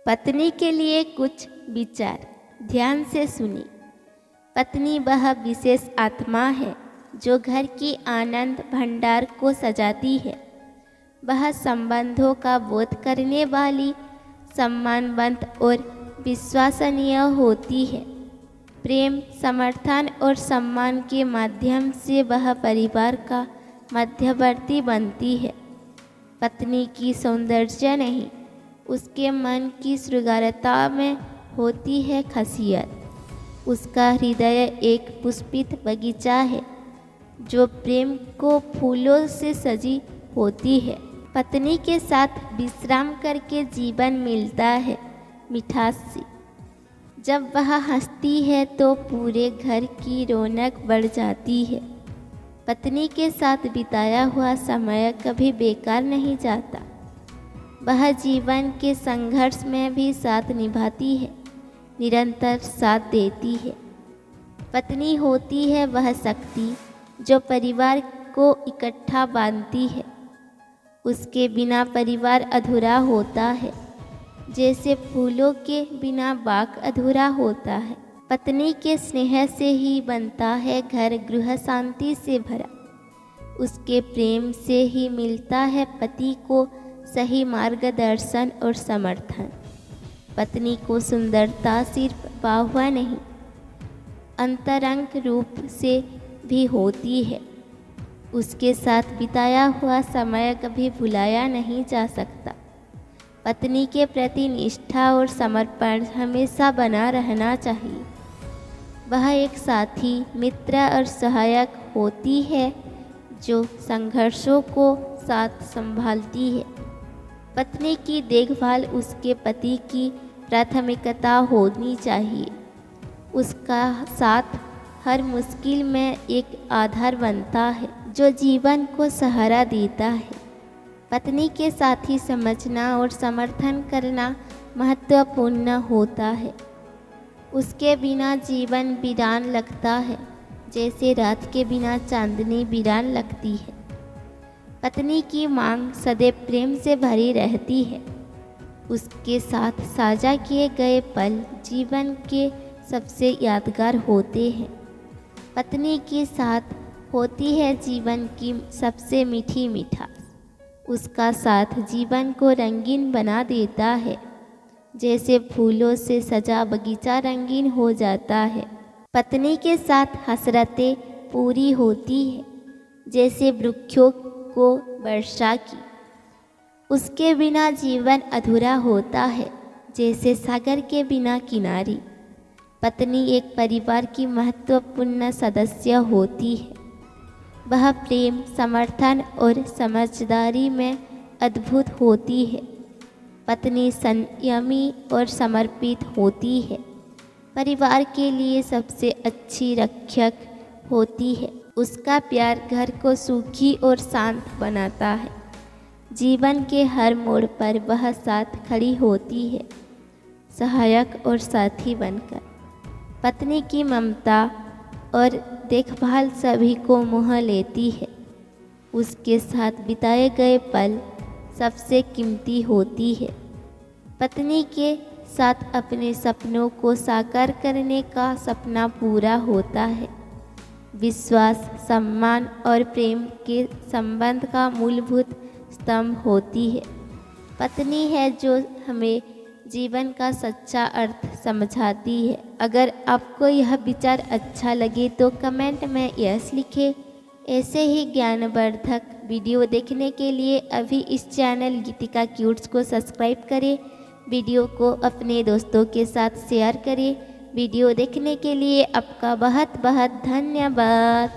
पत्नी के लिए कुछ विचार ध्यान से सुनिए। पत्नी वह विशेष आत्मा है जो घर की आनंद भंडार को सजाती है। वह संबंधों का बोध करने वाली, सम्मानवंत और विश्वसनीय होती है। प्रेम, समर्थन और सम्मान के माध्यम से वह परिवार का मध्यवर्ती बनती है। पत्नी की सौंदर्य नहीं, उसके मन की श्रृंगारता में होती है खासियत। उसका हृदय एक पुष्पित बगीचा है जो प्रेम को फूलों से सजी होती है। पत्नी के साथ विश्राम करके जीवन मिलता है मिठास से। जब वह हंसती है तो पूरे घर की रौनक बढ़ जाती है। पत्नी के साथ बिताया हुआ समय कभी बेकार नहीं जाता। वह जीवन के संघर्ष में भी साथ निभाती है, निरंतर साथ देती है। पत्नी होती है वह शक्ति जो परिवार को इकट्ठा बांधती है। उसके बिना परिवार अधूरा होता है, जैसे फूलों के बिना बाग अधूरा होता है। पत्नी के स्नेह से ही बनता है घर गृह शांति से भरा। उसके प्रेम से ही मिलता है पति को सही मार्गदर्शन और समर्थन। पत्नी को सुंदरता सिर्फ बाहुआ नहीं, अंतरंग रूप से भी होती है। उसके साथ बिताया हुआ समय कभी भुलाया नहीं जा सकता। पत्नी के प्रति निष्ठा और समर्पण हमेशा बना रहना चाहिए। वह एक साथी, मित्र और सहायक होती है जो संघर्षों को साथ संभालती है। पत्नी की देखभाल उसके पति की प्राथमिकता होनी चाहिए। उसका साथ हर मुश्किल में एक आधार बनता है जो जीवन को सहारा देता है। पत्नी के साथ ही समझना और समर्थन करना महत्वपूर्ण होता है। उसके बिना जीवन वीरान लगता है, जैसे रात के बिना चांदनी वीरान लगती है। पत्नी की मांग सदैव प्रेम से भरी रहती है। उसके साथ साझा किए गए पल जीवन के सबसे यादगार होते हैं। पत्नी के साथ होती है जीवन की सबसे मीठी मिठास। उसका साथ जीवन को रंगीन बना देता है, जैसे फूलों से सजा बगीचा रंगीन हो जाता है। पत्नी के साथ हसरतें पूरी होती है, जैसे वृक्षों को वर्षा की। उसके बिना जीवन अधूरा होता है, जैसे सागर के बिना किनारी। पत्नी एक परिवार की महत्वपूर्ण सदस्य होती है। वह प्रेम, समर्थन और समझदारी में अद्भुत होती है। पत्नी संयमी और समर्पित होती है। परिवार के लिए सबसे अच्छी रक्षक होती है। उसका प्यार घर को सुखी और शांत बनाता है। जीवन के हर मोड़ पर वह साथ खड़ी होती है, सहायक और साथी बनकर। पत्नी की ममता और देखभाल सभी को मोह लेती है। उसके साथ बिताए गए पल सबसे कीमती होती है। पत्नी के साथ अपने सपनों को साकार करने का सपना पूरा होता है। विश्वास, सम्मान और प्रेम के संबंध का मूलभूत स्तंभ होती है। पत्नी है जो हमें जीवन का सच्चा अर्थ समझाती है। अगर आपको यह विचार अच्छा लगे तो कमेंट में यस लिखें। ऐसे ही ज्ञानवर्धक वीडियो देखने के लिए अभी इस चैनल गीतिका क्यूट्स को सब्सक्राइब करें। वीडियो को अपने दोस्तों के साथ शेयर करें। वीडियो देखने के लिए आपका बहुत बहुत धन्यवाद।